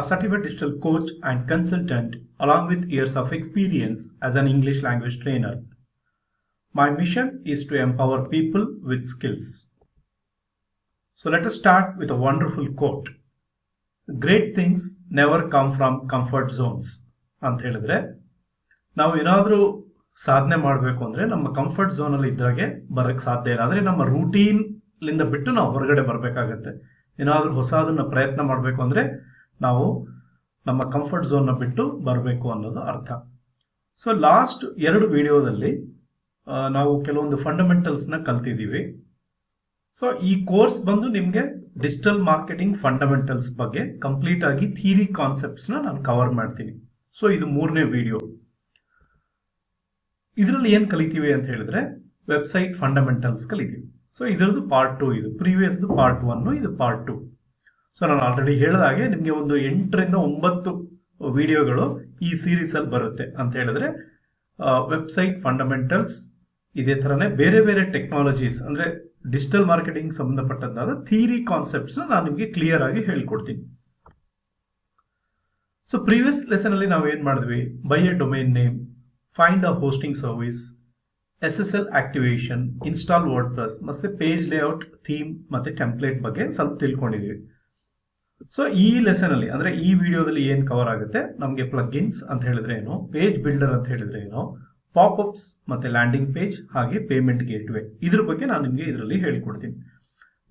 certified digital coach and consultant along with years of experience as an English language trainer. My mission is to empower people with skills. So let us start with a wonderful quote. Great things never come from comfort zones. ಅಂತ ಹೇಳಿದ್ರೆ ನಾವು ಏನಾದರೂ ಸಾಧನೆ ಮಾಡಬೇಕು ಅಂದ್ರೆ ನಮ್ಮ comfort zone ಅಲ್ಲಿ ಇದ್ರಾಗೆ ಬರಕ್ಕೆ ಸಾಧ್ಯ ಇಲ್ಲ. ಅಂದ್ರೆ ನಮ್ಮ ರೂಟೀನ್ ಲಿಂದ ಬಿಟ್ಟು ನಾವು ಹೊರಗಡೆ ಬರಬೇಕಾಗತ್ತೆ. ಏನಾದರೂ ಹೊಸದನ್ನ ಪ್ರಯತ್ನ ಮಾಡಬೇಕು ಅಂದ್ರೆ ನಾವು ನಮ್ಮ ಕಂಫರ್ಟ್ ಝೋನ್ ನ ಬಿಟ್ಟು ಬರಬೇಕು ಅನ್ನೋದು ಅರ್ಥ. ಸೊ ಲಾಸ್ಟ್ 2 ವಿಡಿಯೋದಲ್ಲಿ ನಾವು ಕೆಲವೊಂದು ಫಂಡಮೆಂಟಲ್ಸ್ ನ ಕಲ್ತಿದ್ದೀವಿ. ಸೊ ಈ ಕೋರ್ಸ್ ಬಂದು ನಿಮಗೆ ಡಿಜಿಟಲ್ ಮಾರ್ಕೆಟಿಂಗ್ ಫಂಡಮೆಂಟಲ್ಸ್ ಬಗ್ಗೆ ಕಂಪ್ಲೀಟ್ ಆಗಿ ಥಿಯರಿ ಕಾನ್ಸೆಪ್ಟ್ಸ್ ನ ನಾನು ಕವರ್ ಮಾಡ್ತೀನಿ. ಸೊ ಇದು 3ನೇ ವಿಡಿಯೋ. ಇದರಲ್ಲಿ ಏನ್ ಕಲಿತೀವಿ ಅಂತ ಹೇಳಿದ್ರೆ ವೆಬ್ಸೈಟ್ ಫಂಡಮೆಂಟಲ್ಸ್ ಕಲಿತೀವಿ. ಸೊ ಇದರದ್ದು ಪಾರ್ಟ್ 2, ಇದು ಪ್ರೀವಿಯಸ್ ಪಾರ್ಟ್ 1, ಇದು ಪಾರ್ಟ್ 2. ಸೊ ನಾನು ಆಲ್ರೆಡಿ ಹೇಳಿದಾಗೆ ನಿಮಗೆ ಒಂದು 8 ರಿಂದ 9 ವಿಡಿಯೋಗಳು ಈ ಸೀರೀಸ್ ಅಲ್ಲಿ ಬರುತ್ತೆ ಅಂತ ಹೇಳಿದ್ರೆ ವೆಬ್ಸೈಟ್ ಫಂಡಮೆಂಟಲ್ಸ್, ಇದೇ ತರನೇ ಬೇರೆ ಬೇರೆ ಟೆಕ್ನಾಲಜೀಸ್ ಅಂದ್ರೆ ಡಿಜಿಟಲ್ ಮಾರ್ಕೆಟಿಂಗ್ ಸಂಬಂಧಪಟ್ಟಂತಾದ ಥಿಯರಿ ಕಾನ್ಸೆಪ್ಟ್ಸ್ ನಾನು ನಿಮಗೆ ಕ್ಲಿಯರ್ ಆಗಿ ಹೇಳ್ಕೊಡ್ತೀನಿ. ಸೊ ಪ್ರೀವಿಯಸ್ ಲೆಸನ್ ಅಲ್ಲಿ ನಾವು ಏನ್ ಮಾಡಿದ್ವಿ, by A domain name, find a hosting service, SSL activation, install WordPress, ಮತ್ತೆ ಪೇಜ್ ಲೇಔಟ್, ಥೀಮ್ ಮತ್ತೆ ಟೆಂಪ್ಲೇಟ್ ಬಗ್ಗೆ ಸ್ವಲ್ಪ ತಿಳ್ಕೊಂಡಿದೀವಿ. ಸೊ ಈ ಲೆಸನ್ ಅಲ್ಲಿ ಅಂದ್ರೆ ಈ ವಿಡಿಯೋದಲ್ಲಿ ಏನ್ ಕವರ್ ಆಗುತ್ತೆ, ನಮಗೆ ಪ್ಲಗ್ಇನ್ಸ್ ಅಂತ ಹೇಳಿದ್ರೆ ಏನು, ಪೇಜ್ ಬಿಲ್ಡರ್ ಅಂತ ಹೇಳಿದ್ರೆ ಏನು, ಪಾಪ್ಅಪ್ಸ್ ಮತ್ತೆ ಲ್ಯಾಂಡಿಂಗ್ ಪೇಜ್, ಹಾಗೆ ಪೇಮೆಂಟ್ ಗೇಟ್ವೇ, ಇದ್ರ ಬಗ್ಗೆ ನಾನು ನಿಮಗೆ ಇದರಲ್ಲಿ ಹೇಳಿಕೊಡ್ತೀನಿ.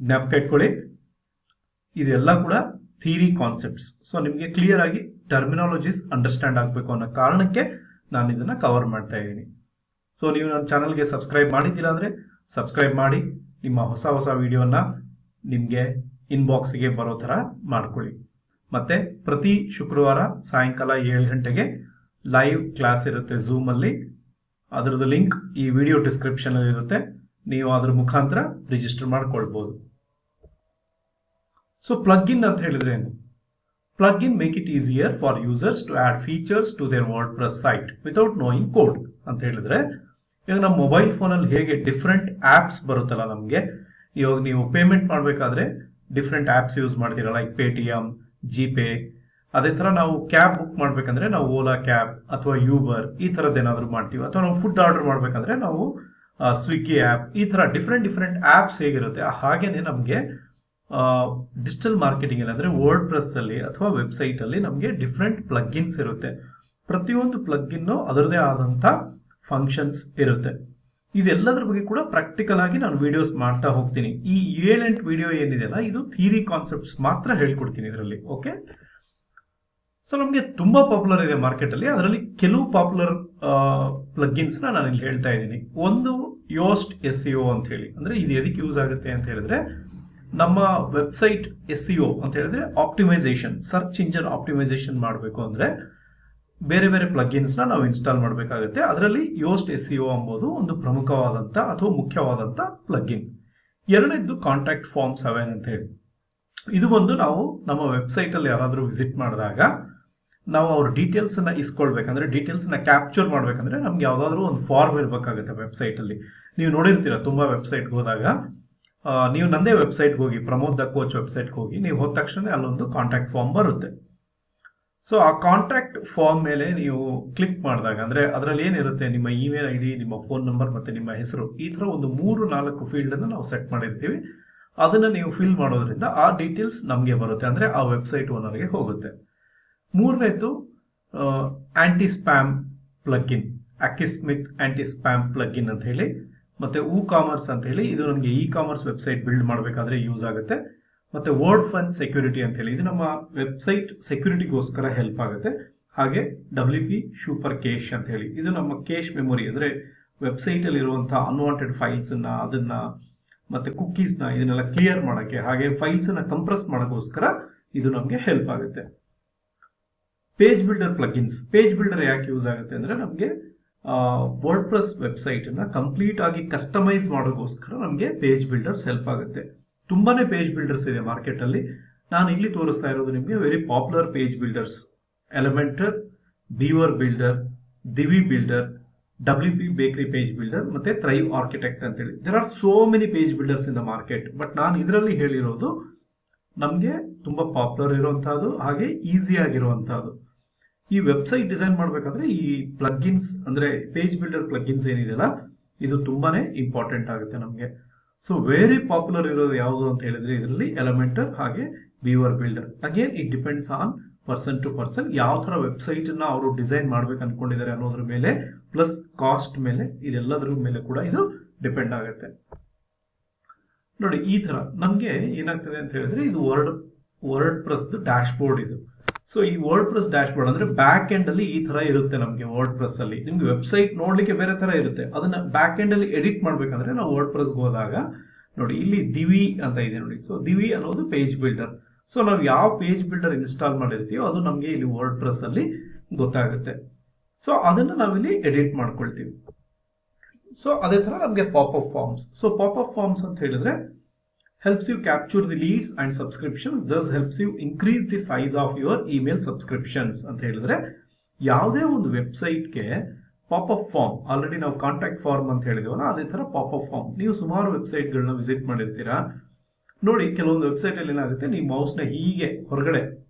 ಜ್ಞಾಪಕ ಇಟ್ಕೊಳ್ಳಿ, ಇದೆಲ್ಲ ಕೂಡ ಥಿಯರಿ ಕಾನ್ಸೆಪ್ಟ್ಸ್. ಸೊ ನಿಮಗೆ ಕ್ಲಿಯರ್ ಆಗಿ ಟರ್ಮಿನಾಲಜೀಸ್ ಅಂಡರ್ಸ್ಟ್ಯಾಂಡ್ ಆಗಬೇಕು ಅನ್ನೋ ಕಾರಣಕ್ಕೆ ನಾನು ಇದನ್ನ ಕವರ್ ಮಾಡ್ತಾ ಇದ್ದೀನಿ. ಸೊ ನೀವು ನನ್ನ ಚಾನಲ್ಗೆ ಸಬ್ಸ್ಕ್ರೈಬ್ ಮಾಡಿದ್ದೀರಾ ಅಂದ್ರೆ ಸಬ್ಸ್ಕ್ರೈಬ್ ಮಾಡಿ, ನಿಮ್ಮ ಹೊಸ ವಿಡಿಯೋನ ನಿಮಗೆ ಇನ್ಬಾಕ್ಸ್ಗೆ ಬರೋ ತರ ಮಾಡ್ಕೊಳ್ಳಿ. ಮತ್ತೆ ಪ್ರತಿ ಶುಕ್ರವಾರ ಸಾಯಂಕಾಲ 7 ಗಂಟೆಗೆ ಲೈವ್ ಕ್ಲಾಸ್ ಇರುತ್ತೆ ಝೂಮ್ ಅಲ್ಲಿ. ಅದರದ್ದು ಲಿಂಕ್ ಈ ವಿಡಿಯೋ ಡಿಸ್ಕ್ರಿಪ್ಷನ್ ಅಲ್ಲಿ ಇರುತ್ತೆ, ನೀವು ಅದ್ರ ಮುಖಾಂತರ ರಿಜಿಸ್ಟರ್ ಮಾಡ್ಕೊಳ್ಬಹುದು. ಸೊ ಪ್ಲಗ್ ಇನ್ ಅಂತ ಹೇಳಿದ್ರೆ ಏನು? Plug in make it easier for users to add features to their WordPress site without knowing code ಅಂತ ಹೇಳಿದ್ರೆ, ಇವಾಗ ನಮ್ಮ ಮೊಬೈಲ್ ಫೋನ್ ಅಲ್ಲಿ ಹೇಗೆ ಡಿಫ್ರೆಂಟ್ ಆಪ್ಸ್ ಬರುತ್ತಲ್ಲ ನಮಗೆ, ಇವಾಗ ನೀವು ಪೇಮೆಂಟ್ ಮಾಡಬೇಕಾದ್ರೆ ಡಿಫ್ರೆಂಟ್ ಆಪ್ಸ್ ಯೂಸ್ ಮಾಡ್ತೀರಾ, ಲೈಕ್ ಪೇಟಿಎಂ, ಜಿಪೇ. ಅದೇ ತರ ನಾವು ಕ್ಯಾಬ್ ಬುಕ್ ಮಾಡ್ಬೇಕಂದ್ರೆ ನಾವು ಓಲಾ ಕ್ಯಾಬ್ ಅಥವಾ ಯೂಬರ್ ಈ ತರದ್ ಏನಾದ್ರು ಮಾಡ್ತೀವಿ, ಅಥವಾ ನಾವು ಫುಡ್ ಆರ್ಡರ್ ಮಾಡ್ಬೇಕಂದ್ರೆ ನಾವು ಸ್ವಿಗ್ಗಿ ಆಪ್, ಈ ತರ ಡಿಫ್ರೆಂಟ್ ಆಪ್ಸ್ ಹೇಗಿರುತ್ತೆ ಹಾಗೇನೆ ನಮಗೆ ಡಿಜಿಟಲ್ ಮಾರ್ಕೆಟಿಂಗ್ ಅಲ್ಲಿ ಅಂದ್ರೆ ವರ್ಡ್ ಪ್ರೆಸ್ ಅಲ್ಲಿ ಅಥವಾ ವೆಬ್ಸೈಟ್ ಅಲ್ಲಿ ನಮಗೆ ಡಿಫ್ರೆಂಟ್ ಪ್ಲಗ್ಇನ್ಸ್ ಇರುತ್ತೆ. ಪ್ರತಿಯೊಂದು ಪ್ಲಗ್ಇನ್ ಅದರದೇ ಆದಂತ ಫಂಕ್ಷನ್ಸ್ ಇರುತ್ತೆ. ಇದೆಲ್ಲದ್ರ ಬಗ್ಗೆ ಕೂಡ ಪ್ರಾಕ್ಟಿಕಲ್ ಆಗಿ ನಾನು ವಿಡಿಯೋಸ್ ಮಾಡ್ತಾ ಹೋಗ್ತೀನಿ. ಈ 7-8 ವಿಡಿಯೋ ಏನಿದೆಯಲ್ಲ ಇದು ಥಿಯರಿ ಕಾನ್ಸೆಪ್ಟ್ಸ್ ಮಾತ್ರ ಹೇಳ್ಕೊಡ್ತೀನಿ ಇದರಲ್ಲಿ. ಓಕೆ, ಸೊ ನಮಗೆ ತುಂಬಾ ಪಾಪ್ಯುಲರ್ ಇದೆ ಮಾರ್ಕೆಟ್ ಅಲ್ಲಿ. ಅದರಲ್ಲಿ ಕೆಲವು ಪಾಪ್ಯುಲರ್ ಪ್ಲಗ್ಇನ್ಸ್ ನಾನು ಇಲ್ಲಿ ಹೇಳ್ತಾ ಇದ್ದೀನಿ. ಒಂದು ಯೋಸ್ಟ್ SEO ಅಂತ ಹೇಳಿ, ಅಂದ್ರೆ ಇದು ಎದಕ್ಕೆ ಯೂಸ್ ಆಗುತ್ತೆ ಅಂತ ಹೇಳಿದ್ರೆ, ನಮ್ಮ ವೆಬ್ಸೈಟ್ SEO ಅಂತ ಹೇಳಿದ್ರೆ ಆಪ್ಟಿಮೈಸೇಷನ್, ಸರ್ಚ್ ಇಂಜಿನ್ ಆಪ್ಟಿಮೈಸೇಷನ್ ಮಾಡಬೇಕು ಅಂದ್ರೆ ಬೇರೆ ಬೇರೆ ಪ್ಲಗ್ಇನ್ಸ್ ನಾವು ಇನ್ಸ್ಟಾಲ್ ಮಾಡಬೇಕಾಗುತ್ತೆ. ಅದರಲ್ಲಿ ಯೋಸ್ಟ್ SEO ಎಂಬುದು ಒಂದು ಪ್ರಮುಖವಾದಂತ ಅಥವಾ ಮುಖ್ಯವಾದಂತ ಪ್ಲಗ್ಇನ್. ಎರಡನೇದ್ದು ಕಾಂಟ್ಯಾಕ್ಟ್ ಫಾರ್ಮ್ 7 ಅಂತ ಹೇಳಿ, ಇದು ಒಂದು ನಾವು ನಮ್ಮ ವೆಬ್ಸೈಟ್ ಅಲ್ಲಿ ಯಾರಾದ್ರೂ ವಿಸಿಟ್ ಮಾಡಿದಾಗ ನಾವು ಅವ್ರ ಡೀಟೇಲ್ಸ್ ಅನ್ನ ಇಸ್ಕೊಳ್ಬೇಕಂದ್ರೆ, ಡೀಟೇಲ್ಸ್ ನ ಕ್ಯಾಪ್ಚರ್ ಮಾಡ್ಬೇಕಂದ್ರೆ ನಮ್ಗೆ ಯಾವ್ದಾದ್ರು ಒಂದು ಫಾರ್ಮ್ ಇರಬೇಕಾಗುತ್ತೆ ವೆಬ್ಸೈಟ್ ಅಲ್ಲಿ. ನೀವು ನೋಡಿರ್ತೀರಾ ತುಂಬಾ ವೆಬ್ಸೈಟ್ಗೆ ಹೋದಾಗ, ನೀವು ನಂದೇ ವೆಬ್ಸೈಟ್ಗೆ ಹೋಗಿ, ಪ್ರಮೋದ್ ದ ಕೋಚ್ ವೆಬ್ಸೈಟ್ಗೆ ಹೋಗಿ ನೀವು ಹೋದ ತಕ್ಷಣ ಅಲ್ಲೊಂದು ಕಾಂಟ್ಯಾಕ್ಟ್ ಫಾರ್ಮ್ ಬರುತ್ತೆ. ಸೊ ಆ ಕಾಂಟ್ಯಾಕ್ಟ್ ಫಾರ್ಮ್ ಮೇಲೆ ನೀವು ಕ್ಲಿಕ್ ಮಾಡಿದಾಗ, ಅಂದ್ರೆ ಅದರಲ್ಲಿ ಏನಿರುತ್ತೆ, ನಿಮ್ಮ ಇಮೇಲ್ ID, ನಿಮ್ಮ ಫೋನ್ ನಂಬರ್ ಮತ್ತೆ ನಿಮ್ಮ ಹೆಸರು, ಈ ತರ ಒಂದು 3-4 ಫೀಲ್ಡ್ ಅನ್ನು ನಾವು ಸೆಟ್ ಮಾಡಿರ್ತೀವಿ. ಅದನ್ನ ನೀವು ಫಿಲ್ ಮಾಡೋದ್ರಿಂದ ಆ ಡೀಟೇಲ್ಸ್ ನಮಗೆ ಬರುತ್ತೆ, ಅಂದ್ರೆ ಆ ವೆಬ್ಸೈಟ್ ಓನರ್ಗೆ ಹೋಗುತ್ತೆ. ಮೂರನೇದು ಆಂಟಿ ಸ್ಪ್ಯಾಮ್ ಪ್ಲಗ್ಇನ್, ಅಕಿಸ್ಮಿತ್ ಆಂಟಿ ಸ್ಪ್ಯಾಮ್ ಪ್ಲಗ್ಇನ್ ಅಂತ ಹೇಳಿ, ಮತ್ತೆ ಕಾಮರ್ಸ್ ಅಂತ ಹೇಳಿ, ಇದು ನಮಗೆ ಕಾಮರ್ಸ್ ವೆಬ್ಸೈಟ್ ಬಿಲ್ಡ್ ಮಾಡಬೇಕಾದ್ರೆ ಯೂಸ್ ಆಗುತ್ತೆ. ಮತ್ತೆ ವರ್ಡ್ ಫನ್ ಸೆಕ್ಯೂರಿಟಿ ಅಂತ ಹೇಳಿ, ಇದು ನಮ್ಮ ವೆಬ್ಸೈಟ್ ಸೆಕ್ಯೂರಿಟಿಗೋಸ್ಕರ ಹೆಲ್ಪ್ ಆಗುತ್ತೆ. ಹಾಗೆ WP ಸೂಪರ್ ಕೇಶ್ ಅಂತ ಹೇಳಿ, ಇದು ನಮ್ಮ ಕೇಶ್ ಮೆಮೊರಿ, ಅಂದ್ರೆ ವೆಬ್ಸೈಟ್ ಅಲ್ಲಿ ಇರುವಂತಹ ಅನ್ವಾಂಟೆಡ್ ಫೈಲ್ಸ್ ಅದನ್ನ ಮತ್ತೆ ಕುಕೀಸ್ ಇದನ್ನೆಲ್ಲ ಕ್ಲಿಯರ್ ಮಾಡಕ್ಕೆ, ಹಾಗೆ ಫೈಲ್ಸ್ ಅನ್ನ ಕಂಪ್ರೆಸ್ ಮಾಡೋಕ್ಕೋಸ್ಕರ ಇದು ನಮಗೆ ಹೆಲ್ಪ್ ಆಗುತ್ತೆ. ಪೇಜ್ ಬಿಲ್ಡರ್ ಪ್ಲಗ್ಇನ್ಸ್, ಪೇಜ್ ಬಿಲ್ಡರ್ ಯಾಕೆ ಯೂಸ್ ಆಗುತ್ತೆ ಅಂದ್ರೆ ನಮಗೆ ವರ್ಡ್ ಪ್ರೆಸ್ ವೆಬ್ಸೈಟ್ ಅನ್ನ ಕಂಪ್ಲೀಟ್ ಆಗಿ ಕಸ್ಟಮೈಸ್ ಮಾಡೋಕ್ಕೋಸ್ಕರ ನಮಗೆ ಪೇಜ್ ಬಿಲ್ಡರ್ಸ್ ಹೆಲ್ಪ್ ಆಗುತ್ತೆ. ತುಂಬಾನೇ ಪೇಜ್ ಬಿಲ್ಡರ್ಸ್ ಇದೆ ಮಾರ್ಕೆಟ್ ಅಲ್ಲಿ. ನಾನು ಇಲ್ಲಿ ತೋರಿಸ್ತಾ ಇರೋದು ನಿಮಗೆ very popular page builders, Elementor, Beaver Builder, Divi Builder, WP Bakery Page Builder ಮತ್ತೆ ಥ್ರೈವ್ ಆರ್ಕಿಟೆಕ್ಟ್ ಅಂತ ಹೇಳಿ. There are so many page builders in the market. But ನಾನು ಇದರಲ್ಲಿ ಹೇಳಿರೋದು ನಮಗೆ ತುಂಬಾ ಪಾಪ್ಯುಲರ್ ಇರುವಂತಹದ್ದು ಹಾಗೆ ಈಸಿ ಆಗಿರುವಂತಹದ್ದು. ಈ ವೆಬ್ಸೈಟ್ ಡಿಸೈನ್ ಮಾಡಬೇಕಾದ್ರೆ ಈ ಪ್ಲಗ್ಇನ್ಸ್ ಅಂದ್ರೆ ಪೇಜ್ ಬಿಲ್ಡರ್ ಪ್ಲಗ್ಇನ್ಸ್ ಏನಿದೆಯಲ್ಲ ಇದು ತುಂಬಾನೇ ಇಂಪಾರ್ಟೆಂಟ್ ಆಗುತ್ತೆ ನಮಗೆ. ಸೊ ವೆರಿ ಪಾಪ್ಯುಲರ್ ಇರೋದು ಯಾವುದು ಅಂತ ಹೇಳಿದ್ರೆ ಇದರಲ್ಲಿ ಎಲಿಮೆಂಟರ್ ಹಾಗೆ Beaver builder. Again it depends on person to person, ಯಾವ ತರ ವೆಬ್ಸೈಟ್ ಅನ್ನ ಅವರು ಡಿಸೈನ್ ಮಾಡ್ಬೇಕು ಅನ್ಕೊಂಡಿದ್ದಾರೆ ಅನ್ನೋದ್ರ ಮೇಲೆ, ಪ್ಲಸ್ ಕಾಸ್ಟ್ ಮೇಲೆ, ಇದೆಲ್ಲದರ ಮೇಲೆ ಕೂಡ ಇದು ಡಿಪೆಂಡ್ ಆಗುತ್ತೆ. ನೋಡಿ ಈ ತರ ನಮ್ಗೆ ಏನಾಗ್ತದೆ ಅಂತ ಹೇಳಿದ್ರೆ ಇದು ವರ್ಡ್ ಪ್ರೆಸ್ ಡ್ಯಾಶ್ ಬೋರ್ಡ್ ಇದು. ಸೊ ಈ ವರ್ಡ್ ಪ್ರೆಸ್ ಡ್ಯಾಶ್ ಬೋರ್ಡ್ ಅಂದ್ರೆ ಬ್ಯಾಕ್ ಎಂಡ್ ಅಲ್ಲಿ ಈ ತರ ಇರುತ್ತೆ ನಮಗೆ. ವರ್ಡ್ ಪ್ರೆಸ್ ಅಲ್ಲಿ ನಿಮ್ಗೆ ವೆಬ್ಸೈಟ್ ನೋಡ್ಲಿಕ್ಕೆ ಬೇರೆ ತರ ಇರುತ್ತೆ, ಅದನ್ನ ಬ್ಯಾಕ್ ಎಂಡ್ ಅಲ್ಲಿ ಎಡಿಟ್ ಮಾಡ್ಬೇಕಂದ್ರೆ ನಾವು ವರ್ಡ್ ಪ್ರೆಸ್ ಹೋದಾಗ ನೋಡಿ ಇಲ್ಲಿ ದಿವಿ ಅಂತ ಇದೆ ನೋಡಿ. ಸೊ ದಿವಿ ಅನ್ನೋದು ಪೇಜ್ ಬಿಲ್ಡರ್. ಸೊ ನಾವು ಯಾವ ಪೇಜ್ ಬಿಲ್ಡರ್ ಇನ್ಸ್ಟಾಲ್ ಮಾಡಿರ್ತೀವೋ ಅದು ನಮಗೆ ಇಲ್ಲಿ ವರ್ಡ್ ಪ್ರೆಸ್ ಅಲ್ಲಿ ಗೊತ್ತಾಗುತ್ತೆ. ಸೊ ಅದನ್ನ ನಾವಿಲ್ಲಿ ಎಡಿಟ್ ಮಾಡ್ಕೊಳ್ತೀವಿ. ಸೊ ಅದೇ ತರ ನಮಗೆ popup forms. So popup forms ಅಂತ ಹೇಳಿದ್ರೆ helps you capture the leads and subscriptions, thus helps you increase the size of your email subscriptions ಅಂತ ಹೇಳಿದ್ರೆ ಯಾವುದೇ ಒಂದು ವೆಬ್ಸೈಟ್ಗೆ ಪಾಪ್ಅಪ್ ಫಾರ್ಮ್, ಆಲ್ರೆಡಿ ನಾವು ಕಾಂಟ್ಯಾಕ್ಟ್ ಫಾರ್ಮ್ ಅಂತ ಹೇಳಿದೀವಲ್ಲ ಅದೇ ತರ ಪಾಪ್ಅಪ್ ಫಾರ್ಮ್. ನೀವು ಸುಮಾರು ವೆಬ್ಸೈಟ್ಗಳನ್ನ ವಿಸಿಟ್ ಮಾಡಿರ್ತೀರಾ ನೋಡಿ. ಕೆಲವೊಂದು ವೆಬ್ಸೈಟ್ ಅಲ್ಲಿ ಏನಾಗುತ್ತೆ, ನೀವು ಮೌಸ್ ನ ಹೀಗೆ ಹೊರಗಡೆ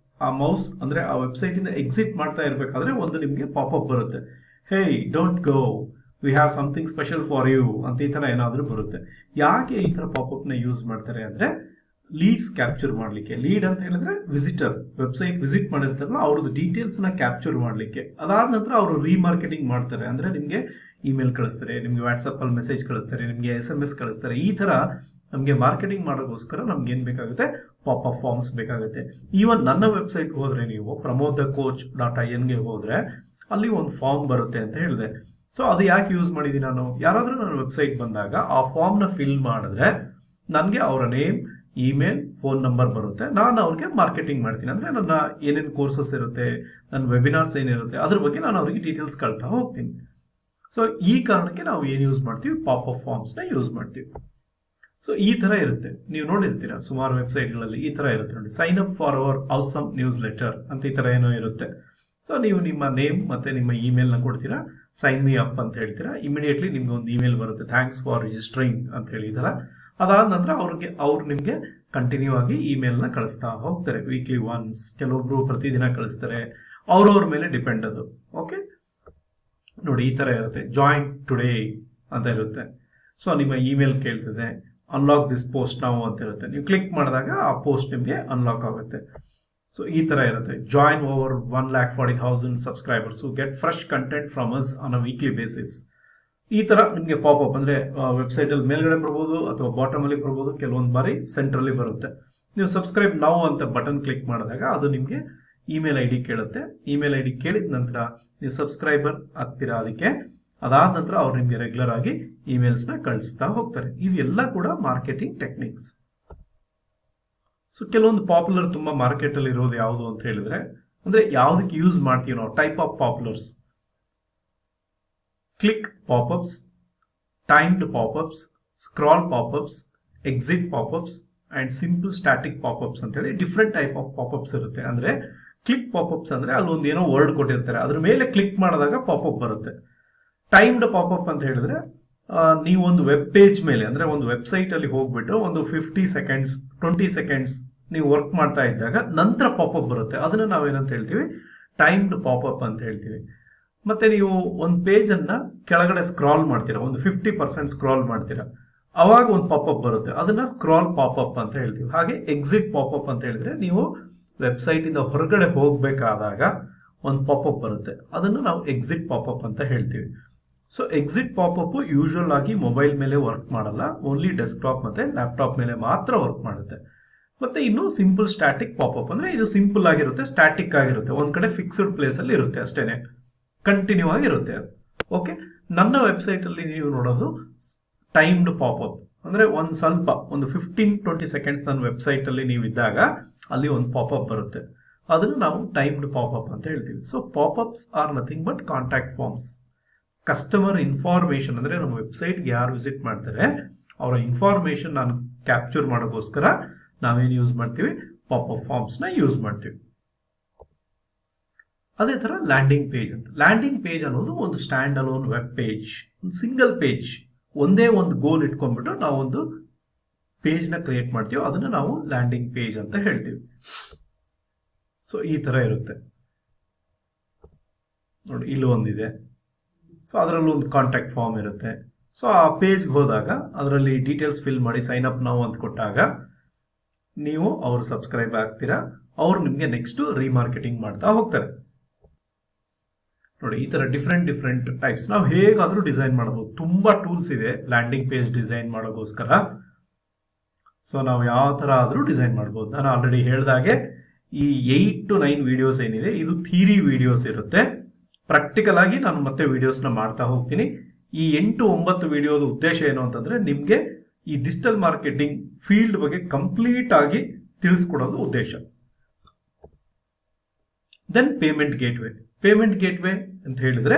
ಆ ಮೌಸ್ ಅಂದ್ರೆ ಆ ವೆಬ್ಸೈಟ್ ಇಂದ ಎಕ್ಸಿಟ್ ಮಾಡ್ತಾ ಇರ್ಬೇಕಾದ್ರೆ ಒಂದು ನಿಮ್ಗೆ ಪಾಪ್ಅಪ್ ಬರುತ್ತೆ, hey don't go, we have something special for you ಅಂತ ಈ ತರ ಏನಾದ್ರೂ ಬರುತ್ತೆ. ಯಾಕೆ ಈ ತರ ಪಾಪ್ಅಪ್ ನ ಯೂಸ್ ಮಾಡ್ತಾರೆ ಅಂದ್ರೆ ಲೀಡ್ಸ್ ಕ್ಯಾಪ್ಚರ್ ಮಾಡ್ಲಿಕ್ಕೆ. ಲೀಡ್ ಅಂತ ಹೇಳಿದ್ರೆ ವಿಸಿಟರ್, ವೆಬ್ಸೈಟ್ ವಿಸಿಟ್ ಮಾಡಿರ್ತಾರಲ್ಲ ಅವ್ರದ್ದು ಡೀಟೇಲ್ಸ್ ನ ಕ್ಯಾಪ್ಚರ್ ಮಾಡ್ಲಿಕ್ಕೆ. ಅದಾದ ನಂತರ ಅವರು ರೀಮಾರ್ಕೆಟಿಂಗ್ ಮಾಡ್ತಾರೆ, ಅಂದ್ರೆ ನಿಮ್ಗೆ ಇಮೇಲ್ ಕಳಿಸ್ತಾರೆ, ನಿಮ್ಗೆ ವಾಟ್ಸ್ಆಪ್ ಅಲ್ಲಿ ಮೆಸೇಜ್ ಕಳಿಸ್ತಾರೆ, ನಿಮ್ಗೆ SMS ಕಳಿಸ್ತಾರೆ. ಈ ತರ ನಮ್ಗೆ ಮಾರ್ಕೆಟಿಂಗ್ ಮಾಡೋಕ್ಕೋಸ್ಕರ ನಮ್ಗೆ ಏನ್ ಬೇಕಾಗುತ್ತೆ, ಪಾಪ್ಅಪ್ ಫಾರ್ಮ್ಸ್ ಬೇಕಾಗುತ್ತೆ. ಈವನ್ ನನ್ನ ವೆಬ್ಸೈಟ್ ಹೋದ್ರೆ ನೀವು pramodthecoach.in ಗೆ ಹೋದ್ರೆ ಅಲ್ಲಿ ಒಂದು ಫಾರ್ಮ್ ಬರುತ್ತೆ ಅಂತ ಹೇಳಿದೆ. ಸೊ ಅದು ಯಾಕೆ ಯೂಸ್ ಮಾಡಿದೀನಿ ನಾನು, ಯಾರಾದ್ರೂ ನನ್ನ ವೆಬ್ಸೈಟ್ ಬಂದಾಗ ಆ ಫಾರ್ಮ್ ನ ಫಿಲ್ ಮಾಡಿದ್ರೆ ನನಗೆ ಅವರ ನೇಮ್, ಇಮೇಲ್, ಫೋನ್ ನಂಬರ್ ಬರುತ್ತೆ. ನಾನು ಅವ್ರಿಗೆ ಮಾರ್ಕೆಟಿಂಗ್ ಮಾಡ್ತೀನಿ, ಅಂದ್ರೆ ನನ್ನ ಏನೇನು ಕೋರ್ಸಸ್ ಇರುತ್ತೆ, ನನ್ನ ವೆಬಿನಾರ್ಸ್ ಏನಿರುತ್ತೆ ಅದ್ರ ಬಗ್ಗೆ ನಾನು ಅವ್ರಿಗೆ ಡೀಟೇಲ್ಸ್ ಕಳ್ತಾ ಹೋಗ್ತೀನಿ. ಸೊ ಈ ಕಾರಣಕ್ಕೆ ನಾವು ಏನ್ ಯೂಸ್ ಮಾಡ್ತೀವಿ, ಪಾಪ್ಅಪ್ ಫಾರ್ಮ್ಸ್ ನ ಯೂಸ್ ಮಾಡ್ತೀವಿ. ಸೊ ಈ ತರ ಇರುತ್ತೆ, ನೀವು ನೋಡಿರ್ತೀರಾ ಸುಮಾರು ವೆಬ್ಸೈಟ್ ಗಳಲ್ಲಿ ಈ ತರ ಇರುತ್ತೆ ನೋಡಿ, sign up for our awesome newsletter ಅಂತ ಈ ತರ ಏನೋ ಇರುತ್ತೆ. ಸೊ ನೀವು ನಿಮ್ಮ ನೇಮ್ ಮತ್ತೆ ನಿಮ್ಮ ಇಮೇಲ್ ನ ಕೊಡ್ತೀರಾ, ಸೈನ್ ಮೀ ಅಪ್ ಅಂತ ಹೇಳ್ತೀರಾ, ಇಮಿಡಿಯೇಟ್ಲಿ ನಿಮ್ಗೆ ಒಂದು ಇಮೇಲ್ ಬರುತ್ತೆ, ಥ್ಯಾಂಕ್ಸ್ ಫಾರ್ ರಿಜಿಸ್ಟರಿಂಗ್ ಅಂತ ಹೇಳಿದಾರ. ಅದಾದ ನಂತರ ಅವ್ರು ನಿಮ್ಗೆ ಕಂಟಿನ್ಯೂ ಆಗಿ ಇಮೇಲ್ ನ ಕಳಿಸ್ತಾ ಹೋಗ್ತಾರೆ, ವೀಕ್ಲಿ ಒನ್ಸ್, ಕೆಲವೊಬ್ರು ಪ್ರತಿದಿನ ಕಳಿಸ್ತಾರೆ, ಅವ್ರವ್ರ ಮೇಲೆ ಡಿಪೆಂಡ್ ಅದು. ಓಕೆ ನೋಡಿ ಈ ತರ ಇರುತ್ತೆ, ಜಾಯಿನ್ ಟುಡೇ ಅಂತ ಇರುತ್ತೆ. ಸೊ ನಿಮ್ಮ ಇಮೇಲ್ ಕೇಳ್ತದೆ, ಅನ್ಲಾಕ್ ದಿಸ್ ಪೋಸ್ಟ್ ನಾವು ಅಂತ ಇರುತ್ತೆ, ನೀವು ಕ್ಲಿಕ್ ಮಾಡಿದಾಗ ಆ ಪೋಸ್ಟ್ ನಿಮ್ಗೆ ಅನ್ಲಾಕ್ ಆಗುತ್ತೆ. ಸೊ ಈ ತರ ಇರುತ್ತೆ, join over 1,40,000 subscribers, get fresh content from us on a weekly basis. ಈ ತರ ನಿಮ್ಗೆ ಪಾಪ್ಅಪ್ ಅಂದ್ರೆ ವೆಬ್ಸೈಟ್ ಅಲ್ಲಿ ಮೇಲ್ಗಡೆ ಬರ್ಬೋದು ಅಥವಾ ಬಾಟಮ್ ಅಲ್ಲಿ ಬರ್ಬೋದು, ಕೆಲವೊಂದು ಬಾರಿ ಸೆಂಟರ್ ಅಲ್ಲಿ ಬರುತ್ತೆ. ನೀವು ಸಬ್ಸ್ಕ್ರೈಬ್ ನಾವು ಅಂತ ಬಟನ್ ಕ್ಲಿಕ್ ಮಾಡಿದಾಗ ಅದು ನಿಮ್ಗೆ ಇಮೇಲ್ ID ಕೇಳುತ್ತೆ. ಇಮೇಲ್ ID ಕೇಳಿದ ನಂತರ ನೀವು ಸಬ್ಸ್ಕ್ರೈಬರ್ ಆಗ್ತೀರಾ ಅದಕ್ಕೆ. ಅದಾದ ನಂತರ ಅವ್ರು ನಿಮ್ಗೆ ರೆಗ್ಯುಲರ್ ಆಗಿ ಇಮೇಲ್ಸ್ ನ ಕಳಿಸ್ತಾ ಹೋಗ್ತಾರೆ. ಇವೆಲ್ಲ ಕೂಡ ಮಾರ್ಕೆಟಿಂಗ್ ಟೆಕ್ನಿಕ್ಸ್. ಸೊ ಕೆಲವೊಂದು ಪಾಪ್ಯುಲರ್ ತುಂಬಾ ಮಾರ್ಕೆಟ್ ಅಲ್ಲಿ ಇರೋದು ಯಾವುದು ಅಂತ ಹೇಳಿದ್ರೆ, ಅಂದ್ರೆ ಯಾವ್ದಕ್ಕೆ ಯೂಸ್ ಮಾಡ್ತೀವಿ ನಾವು, type of populars: click popups, timed popups, scroll popups, exit popups and simple static popups ಅಂತ ಹೇಳಿ ಡಿಫ್ರೆಂಟ್ ಟೈಪ್ ಆಫ್ ಪಾಪ್ಅಪ್ಸ್ ಇರುತ್ತೆ. ಅಂದ್ರೆ ಕ್ಲಿಕ್ ಪಾಪ್ಅಪ್ಸ್ ಅಂದ್ರೆ ಅಲ್ಲೊಂದು ಏನೋ ವರ್ಡ್ ಕೊಟ್ಟಿರ್ತಾರೆ, ಅದ್ರ ಮೇಲೆ ಕ್ಲಿಕ್ ಮಾಡಿದಾಗ ಪಾಪ್ಅಪ್ ಬರುತ್ತೆ. ಟೈಮ್ಡ್ ಪಾಪ್ಅಪ್ ಅಂತ ಹೇಳಿದ್ರೆ ನೀವು ಒಂದು ವೆಬ್ ಪೇಜ್ ಮೇಲೆ, ಅಂದ್ರೆ ಒಂದು ವೆಬ್ಸೈಟ್ ಅಲ್ಲಿ ಹೋಗ್ಬಿಟ್ಟು ಒಂದು 50 ಸೆಕೆಂಡ್ಸ್ 20 ಸೆಕೆಂಡ್ಸ್ ನೀವು ವರ್ಕ್ ಮಾಡ್ತಾ ಇದ್ದಾಗ ನಂತರ ಪಾಪ್ಅಪ್ ಬರುತ್ತೆ, ಅದನ್ನ ನಾವೇನಂತ ಹೇಳ್ತೀವಿ, ಟೈಮ್ಡ್ ಪಾಪ್ಅಪ್ ಅಂತ ಹೇಳ್ತೀವಿ. ಮತ್ತೆ ನೀವು ಒಂದು ಪೇಜ್ ಅನ್ನ ಕೆಳಗಡೆ ಸ್ಕ್ರಾಲ್ ಮಾಡ್ತೀರಾ, ಒಂದು 50% ಸ್ಕ್ರಾಲ್ ಮಾಡ್ತೀರಾ, ಅವಾಗ ಒಂದು ಪಾಪ್ಅಪ್ ಬರುತ್ತೆ, ಅದನ್ನ ಸ್ಕ್ರಾಲ್ ಪಾಪ್ಅಪ್ ಅಂತ ಹೇಳ್ತೀವಿ. ಹಾಗೆ ಎಕ್ಸಿಟ್ ಪಾಪ್ಅಪ್ ಅಂತ ಹೇಳಿದ್ರೆ ನೀವು ವೆಬ್ಸೈಟ್ ಇಂದ ಹೊರಗಡೆ ಹೋಗ್ಬೇಕಾದಾಗ ಒಂದು ಪಾಪ್ಅಪ್ ಬರುತ್ತೆ, ಅದನ್ನು ನಾವು ಎಕ್ಸಿಟ್ ಪಾಪ್ಅಪ್ ಅಂತ ಹೇಳ್ತೀವಿ. ಸೊ ಎಕ್ಸಿಟ್ ಪಾಪ್ಅಪ್ ಯೂಶುವಲ್ ಆಗಿ ಮೊಬೈಲ್ ಮೇಲೆ ವರ್ಕ್ ಮಾಡಲ್ಲ, ಓನ್ಲಿ ಡೆಸ್ಕ್ಟಾಪ್ ಮತ್ತೆ ಲ್ಯಾಪ್ಟಾಪ್ ಮೇಲೆ ಮಾತ್ರ ವರ್ಕ್ ಮಾಡುತ್ತೆ. ಮತ್ತೆ ಇನ್ನು ಸಿಂಪಲ್ ಸ್ಟಾಟಿಕ್ ಪಾಪ್ಅಪ್ ಅಂದ್ರೆ ಇದು ಸಿಂಪಲ್ ಆಗಿರುತ್ತೆ, ಸ್ಟಾಟಿಕ್ ಆಗಿರುತ್ತೆ, ಒಂದ್ ಕಡೆ ಫಿಕ್ಸ್ಡ್ ಪ್ಲೇಸ್ ಅಲ್ಲಿ ಇರುತ್ತೆ, ಅಷ್ಟೇನೆ ಕಂಟಿನ್ಯೂ ಆಗಿರುತ್ತೆ ಅದು. ಓಕೆ, ನನ್ನ ವೆಬ್ಸೈಟ್ ಅಲ್ಲಿ ನೀವು ನೋಡೋದು ಟೈಮ್ಡ್ ಪಾಪ್ಅಪ್ ಅಂದ್ರೆ ಒಂದ್ ಸ್ವಲ್ಪ ಒಂದು 15-20 ಸೆಕೆಂಡ್ಸ್ ನನ್ನ ವೆಬ್ಸೈಟ್ ಅಲ್ಲಿ ನೀವು ಇದ್ದಾಗ ಅಲ್ಲಿ ಒಂದು ಪಾಪ್ಅಪ್ ಬರುತ್ತೆ, ಅದನ್ನು ನಾವು ಟೈಮ್ಡ್ ಪಾಪ್ಅಪ್ ಅಂತ ಹೇಳ್ತೀವಿ. So popups are nothing but contact forms. Customer information ಅಂದ್ರೆ ನಮ್ಮ ವೆಬ್ಸೈಟ್ಗೆ ಯಾರು ವಿಸಿಟ್ ಮಾಡ್ತಾರೆ ಅವರ ಇನ್ಫಾರ್ಮೇಶನ್ ನಾನು ಕ್ಯಾಪ್ಚರ್ ಮಾಡೋಕ್ಕೋಸ್ಕರ ನಾವೇನು ಯೂಸ್ ಮಾಡ್ತೀವಿ, ಪಾಪ್ಅಪ್ ಫಾರ್ಮ್ಸ್ ನ ಯೂಸ್ ಮಾಡ್ತೀವಿ. ಅದೇ ತರ ಲ್ಯಾಂಡಿಂಗ್ ಪೇಜ್ ಅಂತ. ಲ್ಯಾಂಡಿಂಗ್ ಪೇಜ್ ಅನ್ನೋದು ಒಂದು ಸ್ಟ್ಯಾಂಡ್ ಅಲೋನ್ ವೆಬ್ ಪೇಜ್, ಒಂದು ಸಿಂಗಲ್ ಪೇಜ್, ಒಂದೇ ಒಂದು ಗೋಲ್ ಇಟ್ಕೊಂಡ್ಬಿಟ್ಟು ನಾವೊಂದು ಪೇಜ್ನ ಕ್ರಿಯೇಟ್ ಮಾಡ್ತೀವೋ ಅದನ್ನ ನಾವು ಲ್ಯಾಂಡಿಂಗ್ ಪೇಜ್ ಅಂತ ಹೇಳ್ತೀವಿ. ಸೊ ಈ ತರ ಇರುತ್ತೆ ನೋಡಿ, ಇಲ್ಲಿ ಒಂದಿದೆ. ಸೊ ಅದರಲ್ಲೂ ಒಂದು ಕಾಂಟ್ಯಾಕ್ಟ್ ಫಾರ್ಮ್ ಇರುತ್ತೆ. ಸೊ ಆ ಪೇಜ್ಗೆ ಹೋದಾಗ ಅದರಲ್ಲಿ ಡೀಟೇಲ್ಸ್ ಫಿಲ್ ಮಾಡಿ ಸೈನ್ ಅಪ್ ನಾವು ಅಂತ ಕೊಟ್ಟಾಗ ನೀವು ಅವರು ಸಬ್ಸ್ಕ್ರೈಬ್ ಆಗ್ತೀರಾ, ಅವ್ರು ನಿಮಗೆ ನೆಕ್ಸ್ಟ್ ರೀಮಾರ್ಕೆಟಿಂಗ್ ಮಾಡ್ತಾ ಹೋಗ್ತಾರೆ. ನೋಡಿ, ಈ ತರ ಡಿಫ್ರೆಂಟ್ ಟೈಪ್ಸ್ ನಾವು ಹೇಗಾದ್ರೂ ಡಿಸೈನ್ ಮಾಡಬಹುದು. ತುಂಬಾ ಟೂಲ್ಸ್ ಇದೆ ಲ್ಯಾಂಡಿಂಗ್ ಪೇಜ್ ಡಿಸೈನ್ ಮಾಡೋಕ್ಕೋಸ್ಕರ. ಸೊ ನಾವು ಯಾವ ತರ ಆದ್ರೂ ಡಿಸೈನ್ ಮಾಡಬಹುದು. ನಾನು ಆಲ್ರೆಡಿ ಹೇಳ್ದಾಗೆ ಈ 8 to 9 ವಿಡಿಯೋಸ್ ಏನಿದೆ ಇದು ಥಿಯರಿ ವಿಡಿಯೋಸ್ ಇರುತ್ತೆ. ಪ್ರಾಕ್ಟಿಕಲ್ ಆಗಿ ನಾನು ಮತ್ತೆ ವಿಡಿಯೋಸ್ನ ಮಾಡ್ತಾ ಹೋಗ್ತೀನಿ. ಈ 8-9 ವಿಡಿಯೋದ ಉದ್ದೇಶ ಏನು ಅಂತಂದ್ರೆ ನಿಮ್ಗೆ ಈ ಡಿಜಿಟಲ್ ಮಾರ್ಕೆಟಿಂಗ್ ಫೀಲ್ಡ್ ಬಗ್ಗೆ ಕಂಪ್ಲೀಟ್ ಆಗಿ ತಿಳಿಸ್ಕೊಡೋದು ಉದ್ದೇಶ. ದೆನ್ ಪೇಮೆಂಟ್ ಗೇಟ್ವೇ ಅಂತ ಹೇಳಿದ್ರೆ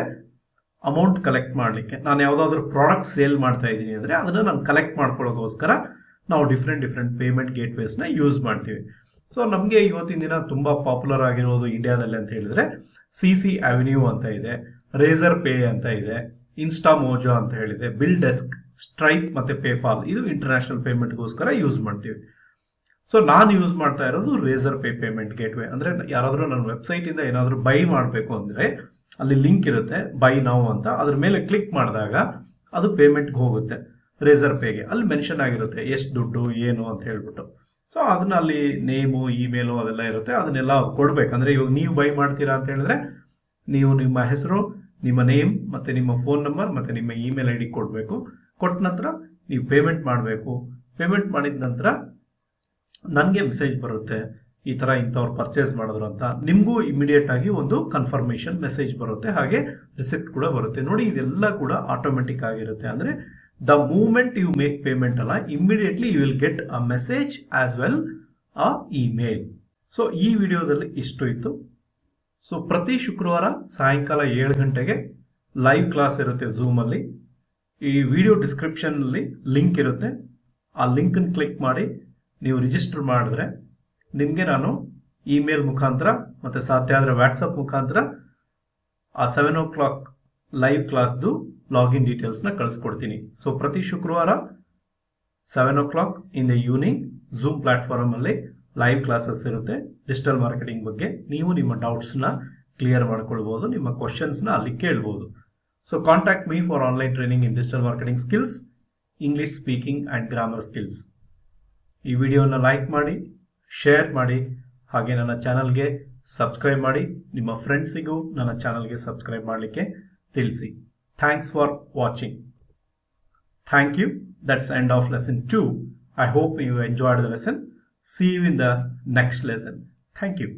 ಅಮೌಂಟ್ ಕಲೆಕ್ಟ್ ಮಾಡಲಿಕ್ಕೆ. ನಾನು ಯಾವುದಾದ್ರೂ ಪ್ರಾಡಕ್ಟ್ ಸೇಲ್ ಮಾಡ್ತಾ ಇದ್ದೀನಿ ಅಂದ್ರೆ ಅದನ್ನ ನಾನು ಕಲೆಕ್ಟ್ ಮಾಡ್ಕೊಳ್ಳೋದಕ್ಕೋಸ್ಕರ ನಾವು ಡಿಫ್ರೆಂಟ್ ಪೇಮೆಂಟ್ ಗೇಟ್ವೇಸ್ನ ಯೂಸ್ ಮಾಡ್ತೀವಿ. ಸೊ ನಮಗೆ ಇವತ್ತಿನ ದಿನ ತುಂಬಾ ಪಾಪ್ಯುಲರ್ ಆಗಿರೋದು ಇಂಡಿಯಾದಲ್ಲಿ ಅಂತ ಹೇಳಿದ್ರೆ CC Avenue ಅಂತ ಇದೆ, ರೇಸರ್ ಪೇ ಅಂತ ಇದೆ, ಇನ್ಸ್ಟಾ ಮೋಜೋ ಅಂತ ಹೇಳಿದೆ, ಬಿಲ್ ಡೆಸ್ಕ್, ಸ್ಟ್ರೈಪ್ ಮತ್ತೆ ಪೇಪಾಲ್. ಇದು ಇಂಟರ್ನ್ಯಾಷನಲ್ ಪೇಮೆಂಟ್ಗೋಸ್ಕರ ಯೂಸ್ ಮಾಡ್ತೀವಿ. ಸೊ ನಾನು ಯೂಸ್ ಮಾಡ್ತಾ ಇರೋದು ರೇಸರ್ ಪೇ ಪೇಮೆಂಟ್ ಗೇಟ್ವೇ. ಅಂದ್ರೆ ಯಾರಾದ್ರೂ ನನ್ನ ವೆಬ್ಸೈಟ್ ಇಂದ ಏನಾದ್ರು ಬೈ ಮಾಡಬೇಕು ಅಂದ್ರೆ ಅಲ್ಲಿ ಲಿಂಕ್ ಇರುತ್ತೆ ಬೈ ನೌ ಅಂತ, ಅದ್ರ ಮೇಲೆ ಕ್ಲಿಕ್ ಮಾಡಿದಾಗ ಅದು ಪೇಮೆಂಟ್ಗೆ ಹೋಗುತ್ತೆ ರೇಸರ್ ಪೇಗೆ. ಅಲ್ಲಿ ಮೆನ್ಷನ್ ಆಗಿರುತ್ತೆ ಎಷ್ಟು ದುಡ್ಡು ಏನು ಅಂತ ಹೇಳ್ಬಿಟ್ಟು. ಸೊ ಅದನ್ನ ಅಲ್ಲಿ ನೇಮು, ಇಮೇಲು ಅದೆಲ್ಲ ಇರುತ್ತೆ, ಅದನ್ನೆಲ್ಲ ಕೊಡ್ಬೇಕು. ಅಂದ್ರೆ ಇವಾಗ ನೀವು ಬೈ ಮಾಡ್ತೀರಾ ಅಂತ ಹೇಳಿದ್ರೆ ನೀವು ನಿಮ್ಮ ಹೆಸರು, ನಿಮ್ಮ ನೇಮ್ ಮತ್ತೆ ನಿಮ್ಮ ಫೋನ್ ನಂಬರ್ ಮತ್ತೆ ನಿಮ್ಮ ಇಮೇಲ್ ID ಕೊಡ್ಬೇಕು. ಕೊಟ್ಟ ನಂತರ ನೀವು ಪೇಮೆಂಟ್ ಮಾಡಬೇಕು. ಪೇಮೆಂಟ್ ಮಾಡಿದ ನಂತರ ನನಗೆ ಮೆಸೇಜ್ ಬರುತ್ತೆ ಈ ತರ ಇಂಥವ್ರು ಪರ್ಚೇಸ್ ಮಾಡಿದ್ರು ಅಂತ. ನಿಮಗೂ ಇಮಿಡಿಯೇಟ್ ಆಗಿ ಒಂದು ಕನ್ಫರ್ಮೇಶನ್ ಮೆಸೇಜ್ ಬರುತ್ತೆ, ಹಾಗೆ ರಿಸಿಪ್ಟ್ ಕೂಡ ಬರುತ್ತೆ. ನೋಡಿ, ಇದೆಲ್ಲ ಕೂಡ ಆಟೋಮೆಟಿಕ್ ಆಗಿರುತ್ತೆ. ಅಂದ್ರೆ the moment you make payment ಅಲ್ಲ, immediately you will get a message as well a email. So ಈ ವಿಡಿಯೋದಲ್ಲಿ ಇಷ್ಟು ಇತ್ತು. ಸೊ ಪ್ರತಿ ಶುಕ್ರವಾರ ಸಾಯಂಕಾಲ 7 ಗಂಟೆಗೆ ಲೈವ್ ಕ್ಲಾಸ್ ಇರುತ್ತೆ ಝೂಮ್ ಅಲ್ಲಿ. ಈ ವಿಡಿಯೋ ಡಿಸ್ಕ್ರಿಪ್ಷನ್ ಅಲ್ಲಿ ಲಿಂಕ್ ಇರುತ್ತೆ, ಆ ಲಿಂಕ್ ಅನ್ನು ಕ್ಲಿಕ್ ಮಾಡಿ ನೀವು ರಿಜಿಸ್ಟರ್ ಮಾಡಿದ್ರೆ ನಿಮ್ಗೆ ನಾನು ಇಮೇಲ್ ಮುಖಾಂತರ ಮತ್ತೆ ಸಾಧ್ಯ ಆದ್ರೆ ವಾಟ್ಸಪ್ ಮುಖಾಂತರ ಆ 7 o'clock ಲೈವ್ ಕ್ಲಾಸ್ದು ಲಾಗಿನ್ ಡೀಟೇಲ್ಸ್ ನ ಕಳಿಸ್ಕೊಡ್ತೀನಿ. ಸೊ ಪ್ರತಿ ಶುಕ್ರವಾರ 7 o'clock in the evening zoom platform ಅಲ್ಲಿ ಲೈವ್ ಕ್ಲಾಸಸ್ ಇರುತ್ತೆ ಡಿಜಿಟಲ್ ಮಾರ್ಕೆಟಿಂಗ್ ಬಗ್ಗೆ. ನೀವು ನಿಮ್ಮ ಡೌಟ್ಸ್ ನ ಕ್ಲಿಯರ್ ಮಾಡ್ಕೊಳ್ಬಹುದು, ನಿಮ್ಮ ಕ್ವಶನ್ಸ್ ನ ಅಲ್ಲಿ ಕೇಳಬಹುದು. So contact me for online training in digital marketing skills, English speaking and grammar skills. ಈ ವಿಡಿಯೋನ ಲೈಕ್ ಮಾಡಿ, ಶೇರ್ ಮಾಡಿ, ಹಾಗೆ ನನ್ನ ಚಾನಲ್ಗೆ ಸಬ್ಸ್ಕ್ರೈಬ್ ಮಾಡಿ. ನಿಮ್ಮ ಫ್ರೆಂಡ್ಸಿಗೂ ನನ್ನ ಚಾನಲ್ಗೆ ಸಬ್ಸ್ಕ್ರೈಬ್ ಮಾಡಲಿಕ್ಕೆ ತಿಳಿಸಿ. Thanks for watching. Thank you. That's the end of lesson 2. I hope you enjoyed the lesson. See you in the next lesson. Thank you.